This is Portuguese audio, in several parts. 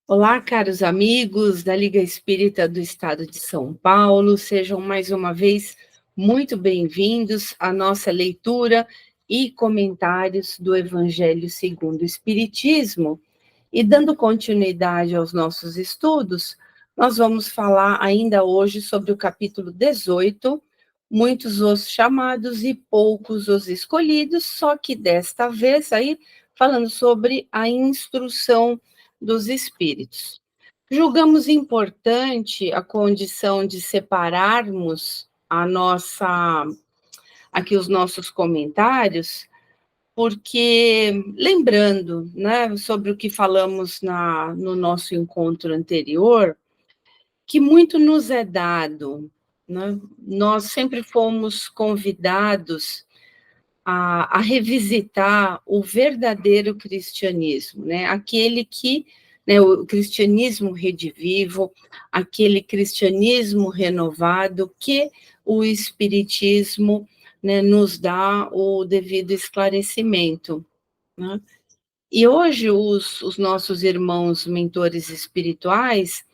Olá, caros amigos da Liga Espírita do Estado de São Paulo, sejam mais uma vez muito bem-vindos à nossa leitura e comentários do Evangelho segundo o Espiritismo. E dando continuidade aos nossos estudos, nós vamos falar ainda hoje sobre o capítulo 18, muitos os chamados e poucos os escolhidos, só que desta vez aí falando sobre a instrução dos espíritos. Julgamos importante a condição de separarmos aqui os nossos comentários, porque lembrando, né, sobre o que falamos no nosso encontro anterior, que muito nos é dado, né? Nós sempre fomos convidados a revisitar o verdadeiro cristianismo, né? Aquele que, né, o cristianismo redivivo, aquele cristianismo renovado que o Espiritismo, né, nos dá o devido esclarecimento, né? E hoje os nossos irmãos mentores espirituais,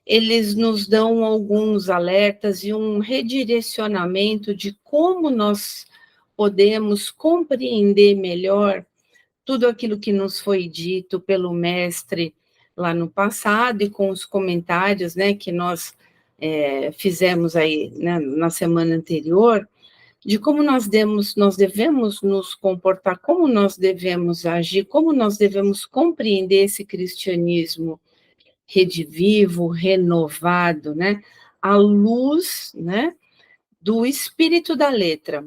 eles nos dão alguns alertas e um redirecionamento de como nós podemos compreender melhor tudo aquilo que nos foi dito pelo mestre lá no passado e com os comentários, né, que nós fizemos aí, né, na semana anterior, de como nós devemos nos comportar, como nós devemos agir, como nós devemos compreender esse cristianismo redivivo, renovado, né, à luz, né, do espírito da letra,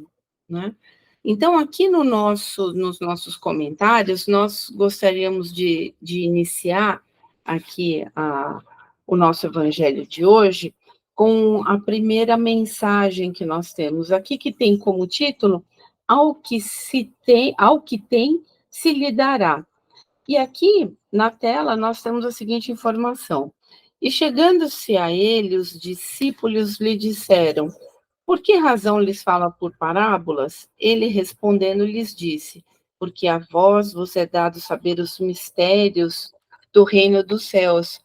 né? Então, aqui nos nossos comentários, nós gostaríamos de iniciar aqui o nosso evangelho de hoje com a primeira mensagem que nós temos aqui, que tem como título ao que tem, se lhe dará. E aqui, na tela, nós temos a seguinte informação. E chegando-se a ele, os discípulos lhe disseram: por que razão lhes fala por parábolas? Ele respondendo lhes disse: porque a vos é dado saber os mistérios do reino dos céus,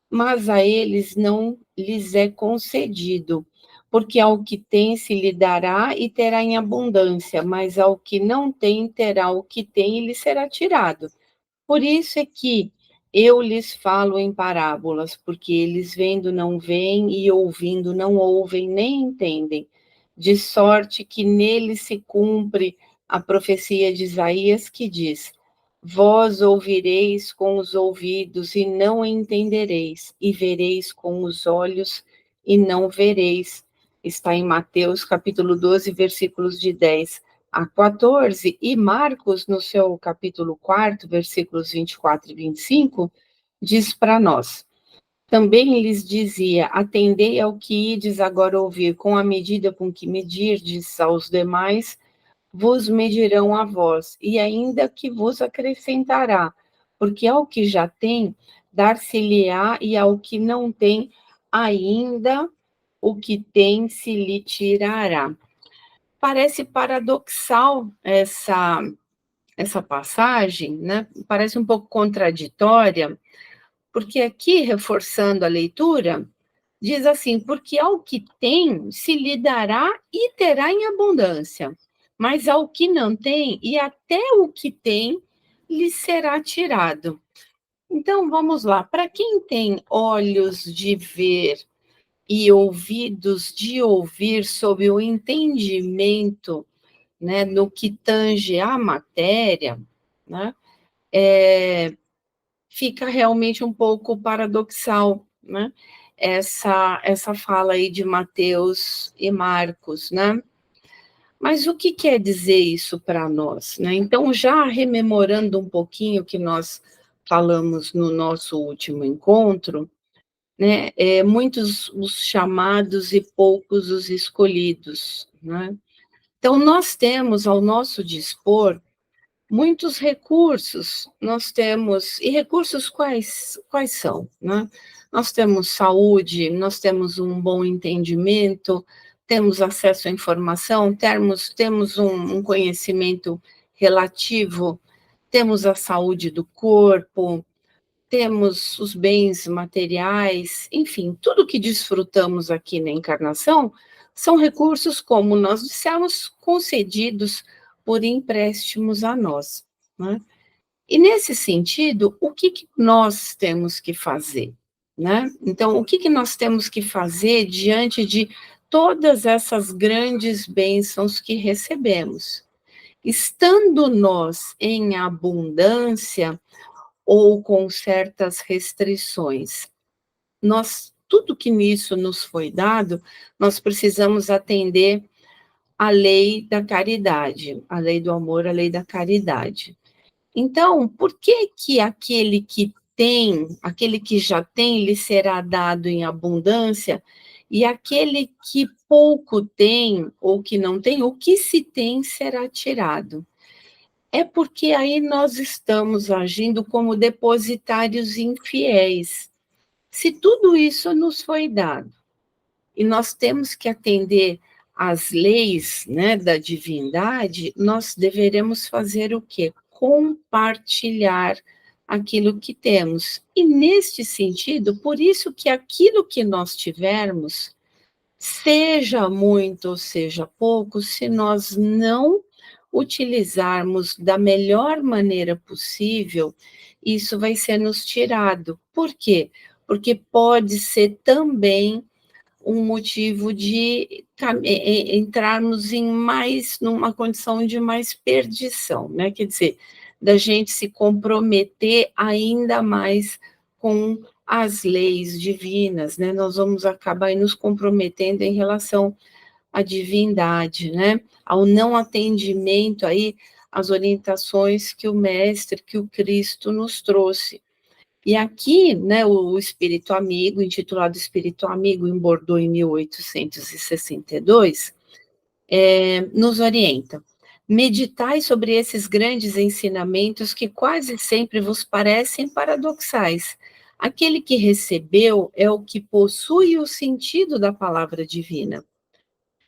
mas a eles não lhes é concedido, porque ao que tem se lhe dará e terá em abundância, mas ao que não tem terá o que tem e lhe será tirado. Por isso é que eu lhes falo em parábolas, porque eles vendo não veem e ouvindo não ouvem nem entendem, de sorte que nele se cumpre a profecia de Isaías que diz: vós ouvireis com os ouvidos e não entendereis, e vereis com os olhos e não vereis. Está em Mateus capítulo 12, versículos de 10 a 14, e Marcos, no seu capítulo 4, versículos 24 e 25, diz para nós: também lhes dizia: atendei ao que ides agora ouvir, com a medida com que medirdes aos demais, vos medirão a vós, e ainda que vos acrescentará, porque ao que já tem, dar-se-lhe-á, e ao que não tem, ainda o que tem se lhe tirará. Parece paradoxal essa passagem, né? Parece um pouco contraditória, porque aqui, reforçando a leitura, diz assim: porque ao que tem se lhe dará e terá em abundância, mas ao que não tem e até o que tem lhe será tirado. Então, vamos lá. Para quem tem olhos de ver e ouvidos de ouvir, sob o entendimento, né, no que tange à matéria, né, fica realmente um pouco paradoxal, né, essa fala aí de Mateus e Marcos, né? Mas o que quer dizer isso para nós, né? Então, já rememorando um pouquinho o que nós falamos no nosso último encontro, né, muitos os chamados e poucos os escolhidos, né? Então, nós temos ao nosso dispor muitos recursos, nós temos, e recursos quais são, né? Nós temos saúde, nós temos um bom entendimento, temos acesso à informação, temos um conhecimento relativo, temos a saúde do corpo, temos os bens materiais, enfim, tudo que desfrutamos aqui na encarnação são recursos, como nós dissemos, concedidos por empréstimos a nós, né? E nesse sentido, o que que nós temos que fazer, né? Então, o que que nós temos que fazer diante de todas essas grandes bênçãos que recebemos? Estando nós em abundância ou com certas restrições, tudo que nisso nos foi dado, nós precisamos atender à lei da caridade, a lei do amor, a lei da caridade. Então, por que que aquele que tem, aquele que já tem, lhe será dado em abundância, e aquele que pouco tem, ou que não tem, o que se tem será tirado? É porque aí nós estamos agindo como depositários infiéis. Se tudo isso nos foi dado, e nós temos que atender às leis, né, da divindade, nós deveremos fazer o quê? Compartilhar aquilo que temos. E neste sentido, por isso que aquilo que nós tivermos, seja muito ou seja pouco, se nós não utilizarmos da melhor maneira possível, isso vai ser nos tirado. Por quê? Porque pode ser também um motivo de entrarmos em mais, numa condição de mais perdição, né? Quer dizer, da gente se comprometer ainda mais com as leis divinas, né? Nós vamos acabar aí nos comprometendo em relação à divindade, né? Ao não atendimento aí às orientações que o Mestre, que o Cristo nos trouxe. E aqui, né, o Espírito Amigo, intitulado Espírito Amigo, em Bordeaux, em 1862, nos orienta. Meditai sobre esses grandes ensinamentos que quase sempre vos parecem paradoxais. Aquele que recebeu é o que possui o sentido da palavra divina.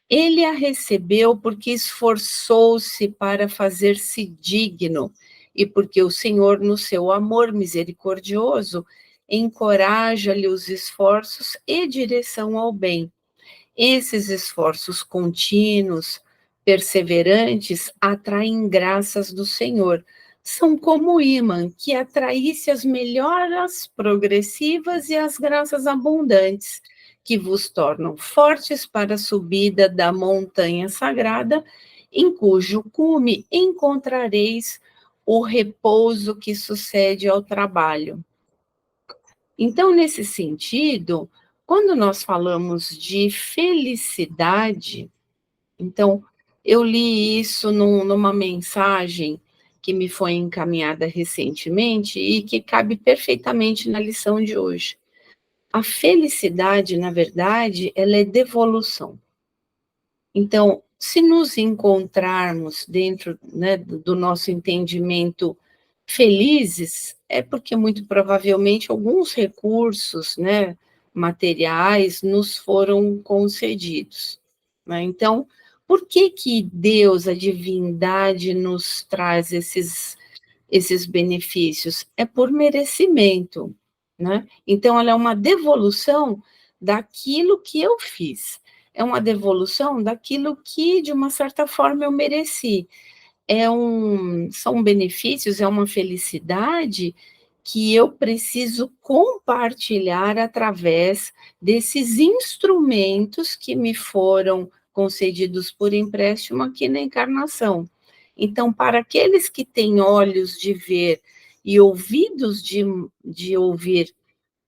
Ele a recebeu porque esforçou-se para fazer-se digno, e porque o Senhor, no seu amor misericordioso, encoraja-lhe os esforços e direção ao bem. Esses esforços contínuos, perseverantes, atraem graças do Senhor. São como ímã que atraísse as melhoras progressivas e as graças abundantes, que vos tornam fortes para a subida da montanha sagrada, em cujo cume encontrareis o repouso que sucede ao trabalho. Então, nesse sentido, quando nós falamos de felicidade, então, eu li isso numa mensagem que me foi encaminhada recentemente e que cabe perfeitamente na lição de hoje. A felicidade, na verdade, ela é devolução. Então, se nos encontrarmos dentro, né, do nosso entendimento felizes, é porque muito provavelmente alguns recursos, né, materiais nos foram concedidos, né? Então, por que que Deus, a divindade, nos traz esses benefícios? É por merecimento, né? Então, ela é uma devolução daquilo que eu fiz, é uma devolução daquilo que, de uma certa forma, eu mereci. São benefícios, é uma felicidade que eu preciso compartilhar através desses instrumentos que me foram concedidos por empréstimo aqui na encarnação. Então, para aqueles que têm olhos de ver e ouvidos de ouvir,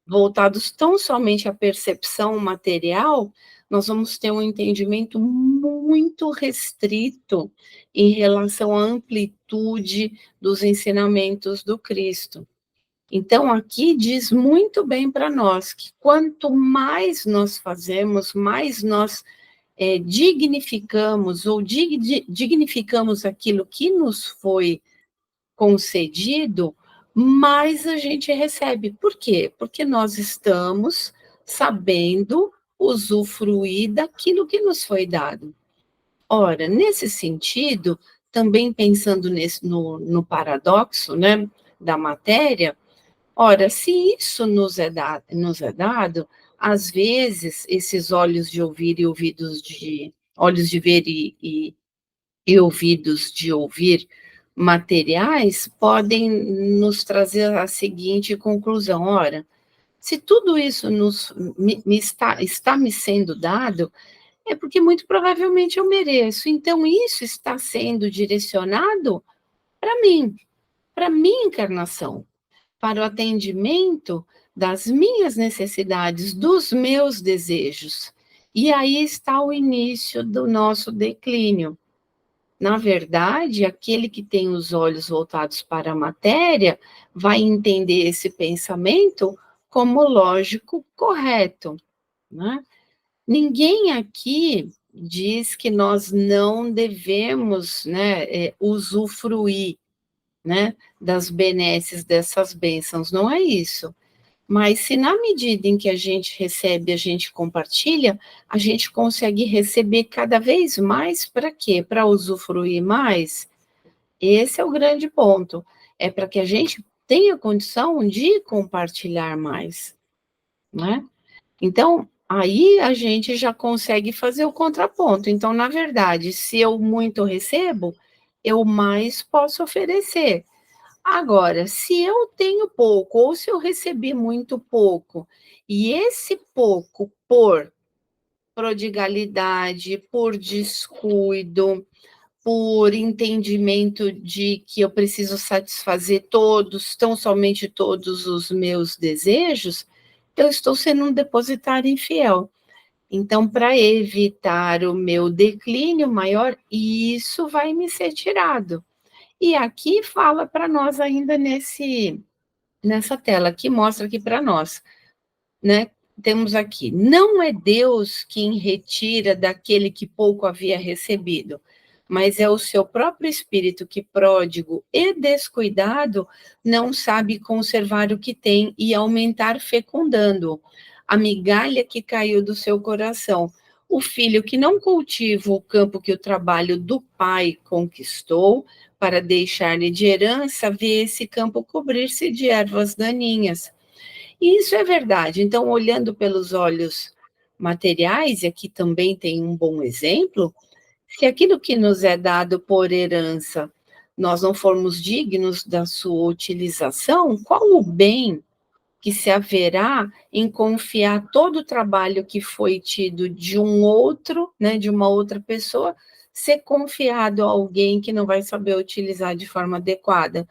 voltados tão somente à percepção material, nós vamos ter um entendimento muito restrito em relação à amplitude dos ensinamentos do Cristo. Então, aqui diz muito bem para nós que quanto mais nós fazemos, mais nós dignificamos ou dignificamos aquilo que nos foi concedido, mais a gente recebe. Por quê? Porque nós estamos sabendo usufruir daquilo que nos foi dado. Ora, nesse sentido, também pensando no paradoxo, né, da matéria, Ora, se isso nos é dado, às vezes esses olhos de ouvir e ouvidos de olhos de ver e ouvidos de ouvir materiais podem nos trazer a seguinte conclusão: ora, se tudo isso está me sendo dado, é porque muito provavelmente eu mereço. Então, isso está sendo direcionado para mim, para minha encarnação, para o atendimento das minhas necessidades, dos meus desejos. E aí está o início do nosso declínio. Na verdade, aquele que tem os olhos voltados para a matéria vai entender esse pensamento como lógico correto, né? Ninguém aqui diz que nós não devemos, né, usufruir, né, das benesses dessas bênçãos, não é isso. Mas se na medida em que a gente recebe, a gente compartilha, a gente consegue receber cada vez mais para quê? Para usufruir mais? Esse é o grande ponto. É para que a gente tenha condição de compartilhar mais, né? Então, aí a gente já consegue fazer o contraponto. Então, na verdade, se eu muito recebo, eu mais posso oferecer. Agora, se eu tenho pouco, ou se eu recebi muito pouco, e esse pouco por prodigalidade, por descuido, por entendimento de que eu preciso satisfazer todos, tão somente todos os meus desejos, eu estou sendo um depositário infiel. Então, para evitar o meu declínio maior, isso vai me ser tirado. E aqui fala para nós ainda nessa tela, que mostra aqui para nós, né? Temos aqui, não é Deus quem retira daquele que pouco havia recebido, mas é o seu próprio espírito que, pródigo e descuidado, não sabe conservar o que tem e aumentar fecundando a migalha que caiu do seu coração. O filho que não cultiva o campo que o trabalho do pai conquistou, para deixar-lhe de herança, vê esse campo cobrir-se de ervas daninhas. E isso é verdade. Então, olhando pelos olhos materiais, e aqui também tem um bom exemplo, se aquilo que nos é dado por herança, nós não formos dignos da sua utilização, qual o bem que se haverá em confiar todo o trabalho que foi tido de um outro, né, de uma outra pessoa, ser confiado a alguém que não vai saber utilizar de forma adequada?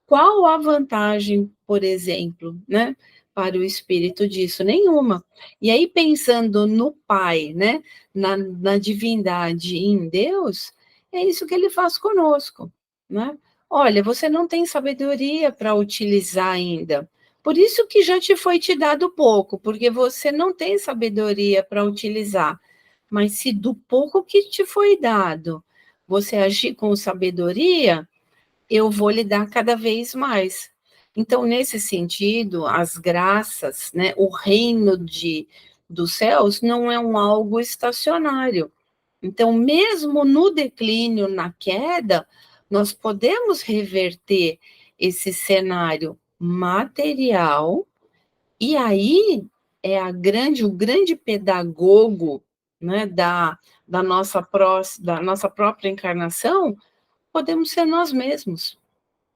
Qual a vantagem, por exemplo, né, para o espírito disso? Nenhuma. E aí, pensando no Pai, né, na divindade em Deus, é isso que ele faz conosco, né? Olha, você não tem sabedoria para utilizar ainda. Por isso que já te dado pouco, porque você não tem sabedoria para utilizar. Mas se do pouco que te foi dado, você agir com sabedoria, eu vou lhe dar cada vez mais. Então, nesse sentido, as graças, né, o reino dos céus não é um algo estacionário. Então, mesmo no declínio, na queda, nós podemos reverter esse cenário material, e aí é o grande pedagogo, né, da nossa própria encarnação, podemos ser nós mesmos.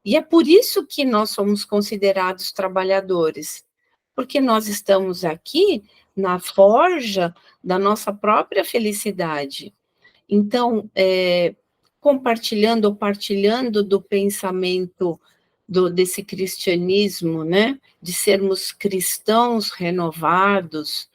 E é por isso que nós somos considerados trabalhadores, porque nós estamos aqui na forja da nossa própria felicidade. Então, compartilhando ou partilhando do pensamento desse cristianismo, né, de sermos cristãos renovados,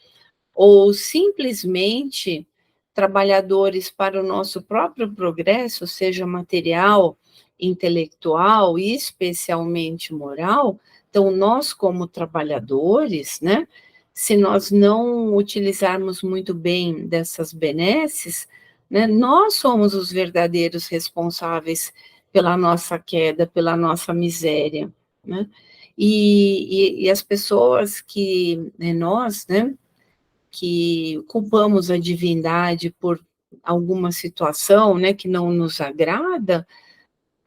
ou simplesmente trabalhadores para o nosso próprio progresso, seja material, intelectual e especialmente moral. Então, nós, como trabalhadores, né, se nós não utilizarmos muito bem dessas benesses, né, nós somos os verdadeiros responsáveis pela nossa queda, pela nossa miséria, né? E as pessoas que, nós, né, que culpamos a divindade por alguma situação, né, que não nos agrada,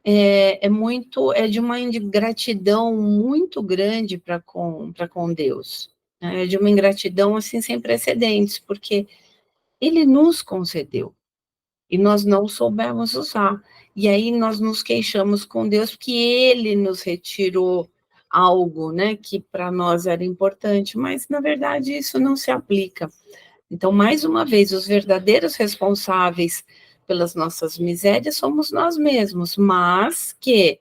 é de uma ingratidão muito grande para com Deus, né? É de uma ingratidão assim sem precedentes, porque Ele nos concedeu e nós não soubemos usar. E aí nós nos queixamos com Deus porque Ele nos retirou algo, né, que para nós era importante, mas na verdade isso não se aplica. Então, mais uma vez, os verdadeiros responsáveis pelas nossas misérias somos nós mesmos, mas que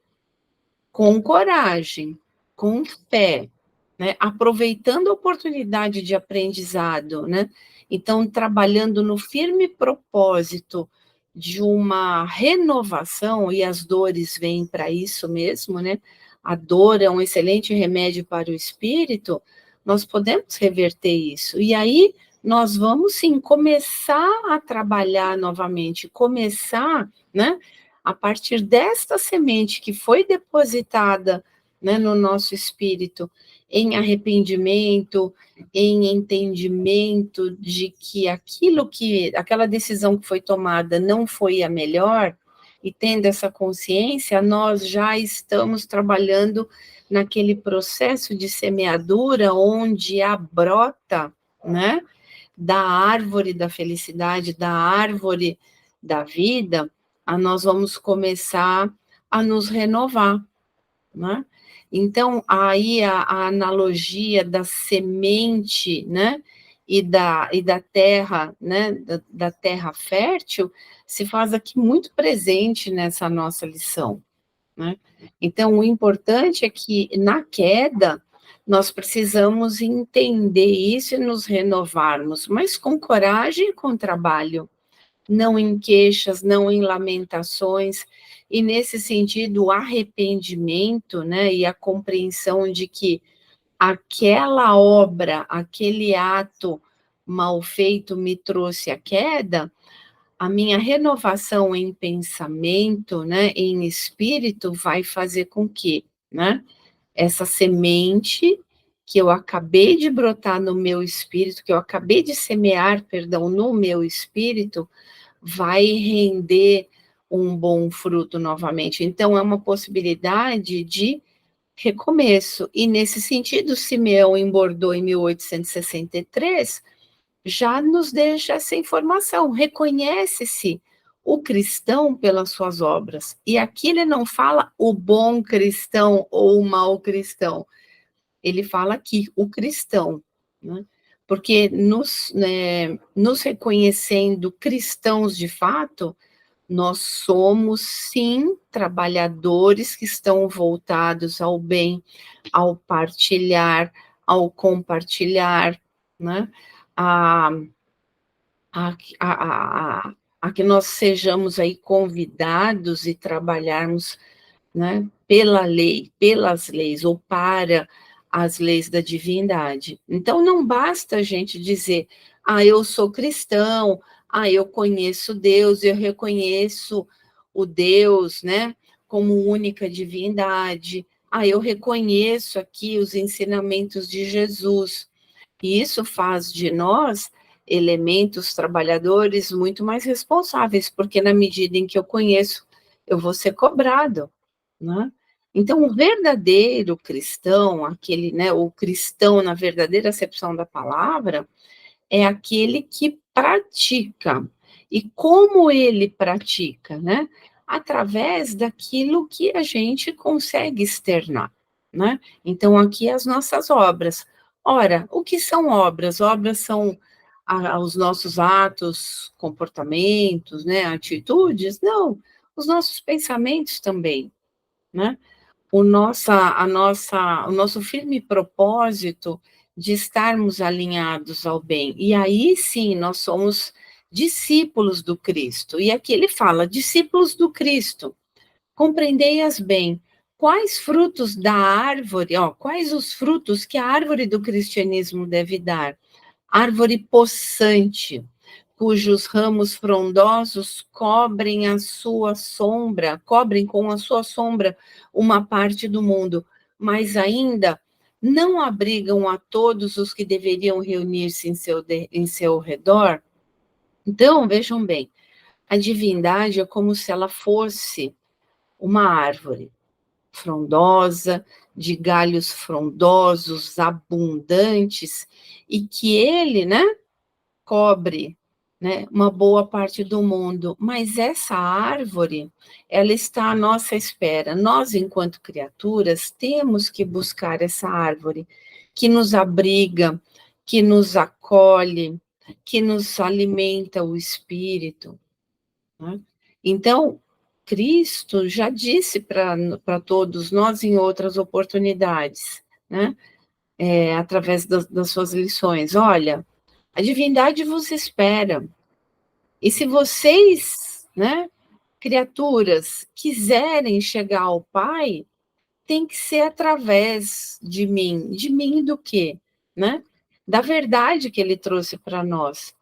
com coragem, com fé, né, aproveitando a oportunidade de aprendizado, né? Então, trabalhando no firme propósito de uma renovação, e as dores vêm para isso mesmo, né? A dor é um excelente remédio para o espírito, nós podemos reverter isso. E aí, nós vamos sim começar a trabalhar novamente, começar, né? A partir desta semente que foi depositada, né, no nosso espírito, em arrependimento, em entendimento de que aquela decisão que foi tomada não foi a melhor, e tendo essa consciência, nós já estamos trabalhando naquele processo de semeadura onde a brota, né, da árvore da felicidade, da árvore da vida, nós vamos começar a nos renovar, né? Então, aí a analogia da semente, né, e da terra, né, da terra fértil, se faz aqui muito presente nessa nossa lição, né? Então, o importante é que, na queda, nós precisamos entender isso e nos renovarmos, mas com coragem e com trabalho, não em queixas, não em lamentações, e nesse sentido, o arrependimento, né, e a compreensão de que aquela obra, aquele ato mal feito me trouxe a queda, a minha renovação em pensamento, né, em espírito, vai fazer com que, né, essa semente que eu acabei de brotar no meu espírito, que eu acabei de semear, perdão, no meu espírito, vai render um bom fruto novamente. Então, é uma possibilidade de recomeço. E, nesse sentido, Simeão em Bordeaux, em 1863, já nos deixa essa informação. Reconhece-se o cristão pelas suas obras. E aqui ele não fala o bom cristão ou o mau cristão. Ele fala aqui o cristão, né? Porque nos reconhecendo cristãos de fato, nós somos, sim, trabalhadores que estão voltados ao bem, ao partilhar, ao compartilhar, né? A, a, a que nós sejamos aí convidados e trabalharmos, né, pela lei, pelas leis, ou para as leis da divindade. Então, não basta a gente dizer, eu sou cristão, eu conheço Deus, eu reconheço o Deus, né, como única divindade, eu reconheço aqui os ensinamentos de Jesus. E isso faz de nós elementos trabalhadores muito mais responsáveis, porque na medida em que eu conheço, eu vou ser cobrado, né? Então, o verdadeiro cristão, aquele, né, o cristão na verdadeira acepção da palavra, é aquele que pratica. E como ele pratica, né? Através daquilo que a gente consegue externar, né? Então, aqui as nossas obras. Ora, o que são obras? Obras são os nossos atos, comportamentos, né, atitudes? Não, os nossos pensamentos também, né? O nosso firme propósito de estarmos alinhados ao bem. E aí sim, nós somos discípulos do Cristo. E aqui ele fala, discípulos do Cristo, compreendei-as bem. Quais frutos da árvore, quais os frutos que a árvore do cristianismo deve dar? Árvore possante, cujos ramos frondosos cobrem com a sua sombra uma parte do mundo, mas ainda não abrigam a todos os que deveriam reunir-se em seu redor. Então, vejam bem, a divindade é como se ela fosse uma árvore frondosa, de galhos frondosos, abundantes, e que ele, né, cobre, né, uma boa parte do mundo, mas essa árvore, ela está à nossa espera. Nós, enquanto criaturas, temos que buscar essa árvore que nos abriga, que nos acolhe, que nos alimenta o espírito, né? Então, Cristo já disse para todos nós em outras oportunidades, né? Através das suas lições, olha, a divindade vos espera. E se vocês, né, criaturas, quiserem chegar ao Pai, tem que ser através de mim. De mim do quê? Né? Da verdade que ele trouxe para nós.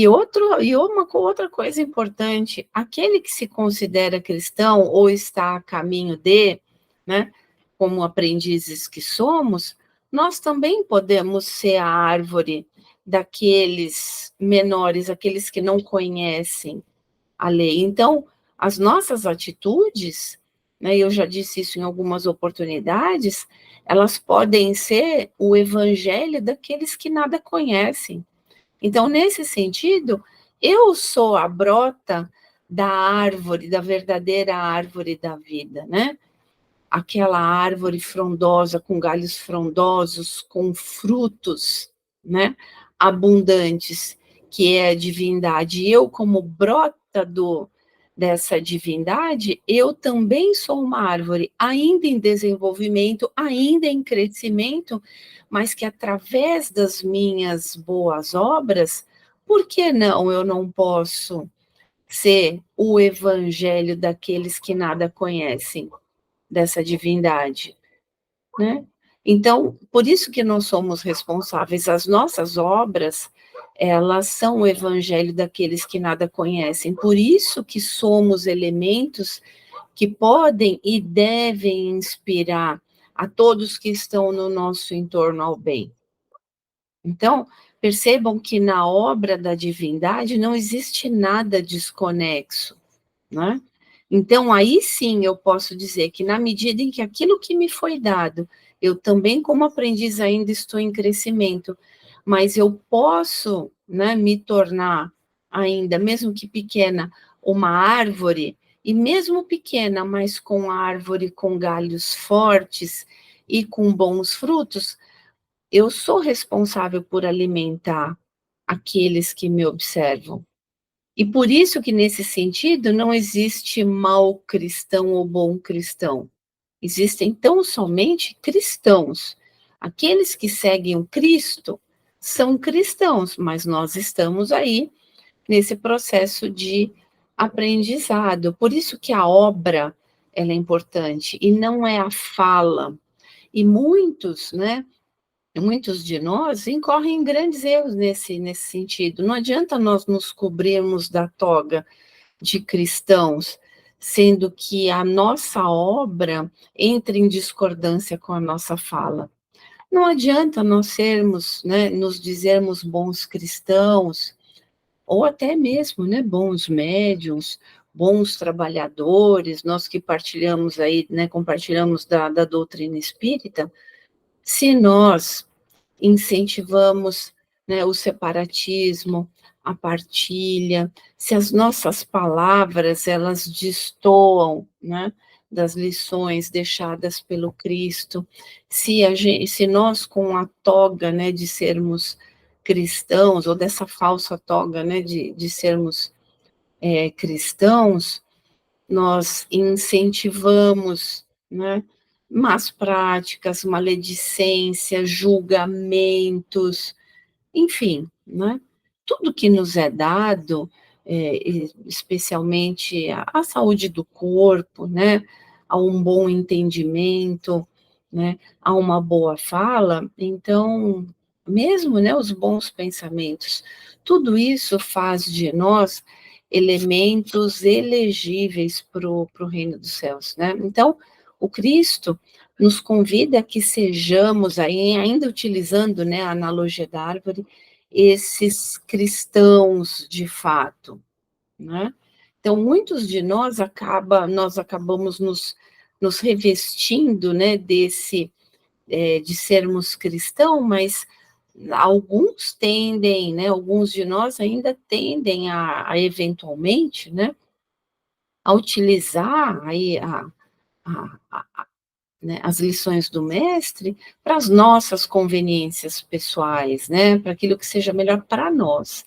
Outra coisa importante, aquele que se considera cristão ou está a caminho de, né, como aprendizes que somos, nós também podemos ser a árvore daqueles menores, aqueles que não conhecem a lei. Então, as nossas atitudes, né, eu já disse isso em algumas oportunidades, elas podem ser o evangelho daqueles que nada conhecem. Então, nesse sentido, eu sou a brota da árvore, da verdadeira árvore da vida, né? Aquela árvore frondosa, com galhos frondosos, com frutos, né? Abundantes, que é a divindade. E eu, como brota dessa divindade, eu também sou uma árvore, ainda em desenvolvimento, ainda em crescimento, mas que através das minhas boas obras, por que não eu não posso ser o evangelho daqueles que nada conhecem dessa divindade, né? Então, por isso que nós somos responsáveis, as nossas obras, elas são o evangelho daqueles que nada conhecem, por isso que somos elementos que podem e devem inspirar a todos que estão no nosso entorno ao bem. Então, percebam que na obra da divindade não existe nada desconexo, né? Então, aí sim eu posso dizer que na medida em que aquilo que me foi dado, eu também como aprendiz ainda estou em crescimento, mas eu posso, né, me tornar ainda, mesmo que pequena, uma árvore, e mesmo pequena, mas com árvore com galhos fortes e com bons frutos, eu sou responsável por alimentar aqueles que me observam. E por isso que, nesse sentido, não existe mau cristão ou bom cristão. Existem tão somente cristãos. Aqueles que seguem o Cristo são cristãos, mas nós estamos aí nesse processo de aprendizado. Por isso que a obra ela é importante, e não é a fala. E muitos, né, muitos de nós incorrem em grandes erros nesse sentido. Não adianta nós nos cobrirmos da toga de cristãos, sendo que a nossa obra entra em discordância com a nossa fala. Não adianta nós sermos, né, nos dizermos bons cristãos, ou até mesmo, né, bons médiuns, bons trabalhadores, nós que partilhamos aí, né, compartilhamos da doutrina espírita, se nós incentivamos, né, o separatismo, a partilha, se as nossas palavras elas destoam, né, das lições deixadas pelo Cristo, se nós com a toga, né, de sermos cristãos, ou dessa falsa toga, né, de sermos cristãos, nós incentivamos, né, más práticas, maledicência, julgamentos, enfim, né, tudo que nos é dado, especialmente a saúde do corpo, né, a um bom entendimento, né, a uma boa fala, então, mesmo, né, os bons pensamentos, tudo isso faz de nós elementos elegíveis para o reino dos céus, né? Então, o Cristo nos convida a que sejamos, aí, ainda utilizando, né, a analogia da árvore, esses cristãos de fato, né? Então, muitos de nós acabamos nos revestindo, né, de sermos cristãos, mas alguns tendem, né, alguns de nós ainda tendem a eventualmente, né, a utilizar aí né, as lições do mestre para as nossas conveniências pessoais, né, para aquilo que seja melhor para nós,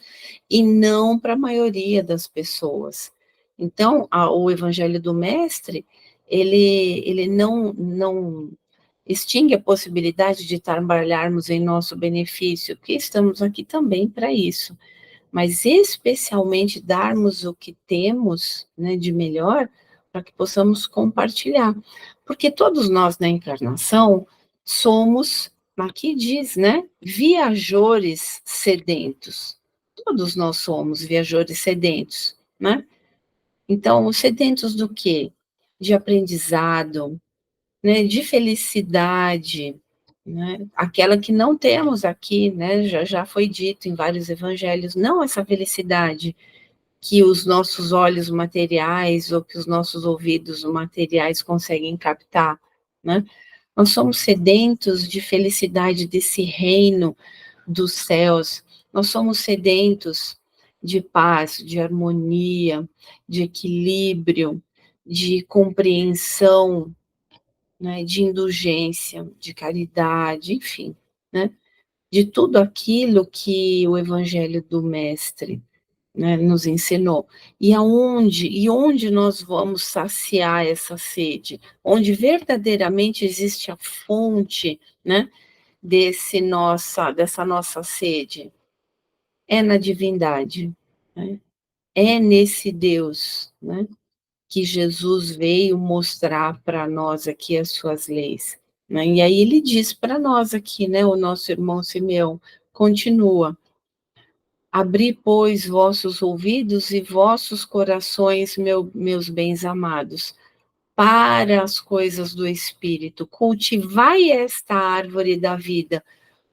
e não para a maioria das pessoas. Então, o evangelho do mestre, ele não extingue a possibilidade de trabalharmos em nosso benefício, porque estamos aqui também para isso, mas especialmente darmos o que temos, né, de melhor, para que possamos compartilhar. Porque todos nós na encarnação somos, aqui diz, né, viajores sedentos. Todos nós somos viajores sedentos, né? Então, sedentos do quê? De aprendizado, né, de felicidade, né, aquela que não temos aqui, né, já foi dito em vários evangelhos, não essa felicidade que os nossos olhos materiais ou que os nossos ouvidos materiais conseguem captar, né? Nós somos sedentos de felicidade desse reino dos céus, nós somos sedentos de paz, de harmonia, de equilíbrio, de compreensão, né, de indulgência, de caridade, enfim, né, de tudo aquilo que o Evangelho do Mestre, né, nos ensinou. E onde nós vamos saciar essa sede? Onde verdadeiramente existe a fonte, né, dessa nossa sede? É na divindade, né? É nesse Deus, né, que Jesus veio mostrar para nós aqui as suas leis, né? E aí ele diz para nós aqui, né, o nosso irmão Simeão, continua: abri, pois, vossos ouvidos e vossos corações, meus bens amados, para as coisas do Espírito. Cultivai esta árvore da vida,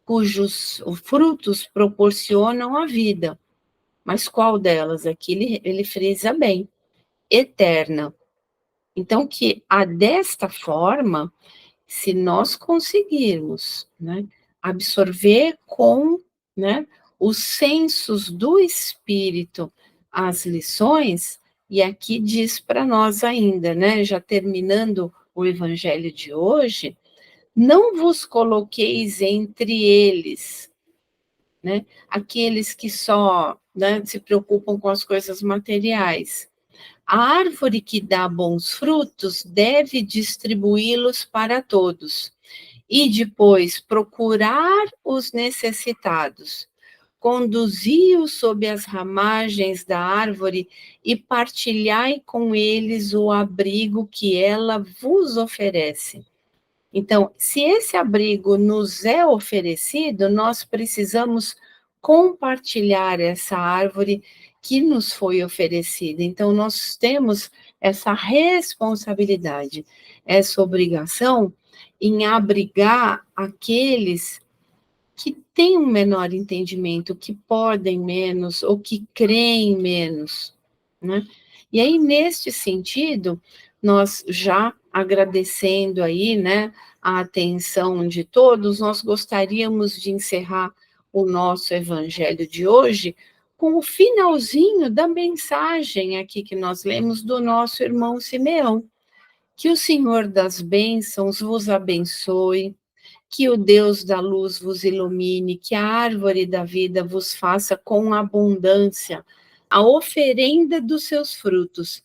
cujos frutos proporcionam a vida. Mas qual delas? Aqui ele frisa bem: eterna. Então, que desta forma, se nós conseguirmos, né, absorver com, né, os sensos do espírito as lições, e aqui diz para nós ainda, né, já terminando o evangelho de hoje, não vos coloqueis entre eles, né, aqueles que só, né, se preocupam com as coisas materiais. A árvore que dá bons frutos deve distribuí-los para todos, e depois procurar os necessitados, conduzi-os sob as ramagens da árvore e partilhai com eles o abrigo que ela vos oferece. Então, se esse abrigo nos é oferecido, nós precisamos compartilhar essa árvore que nos foi oferecida. Então, nós temos essa responsabilidade, essa obrigação em abrigar aqueles que têm um menor entendimento, que podem menos ou que creem menos, né? E aí, neste sentido, nós já agradecendo aí, né, a atenção de todos, nós gostaríamos de encerrar o nosso evangelho de hoje com o finalzinho da mensagem aqui que nós lemos do nosso irmão Simeão. Que o Senhor das bênçãos vos abençoe, que o Deus da luz vos ilumine, que a árvore da vida vos faça com abundância a oferenda dos seus frutos.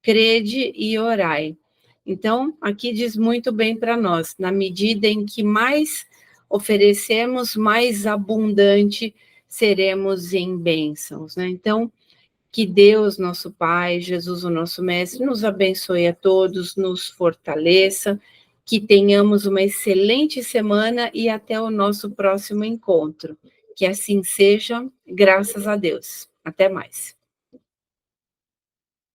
Crede e orai. Então, aqui diz muito bem para nós, na medida em que mais oferecemos, mais abundante seremos em bênçãos, né? Então, que Deus, nosso Pai, Jesus, o nosso Mestre, nos abençoe a todos, nos fortaleça, que tenhamos uma excelente semana e até o nosso próximo encontro. Que assim seja, graças a Deus. Até mais.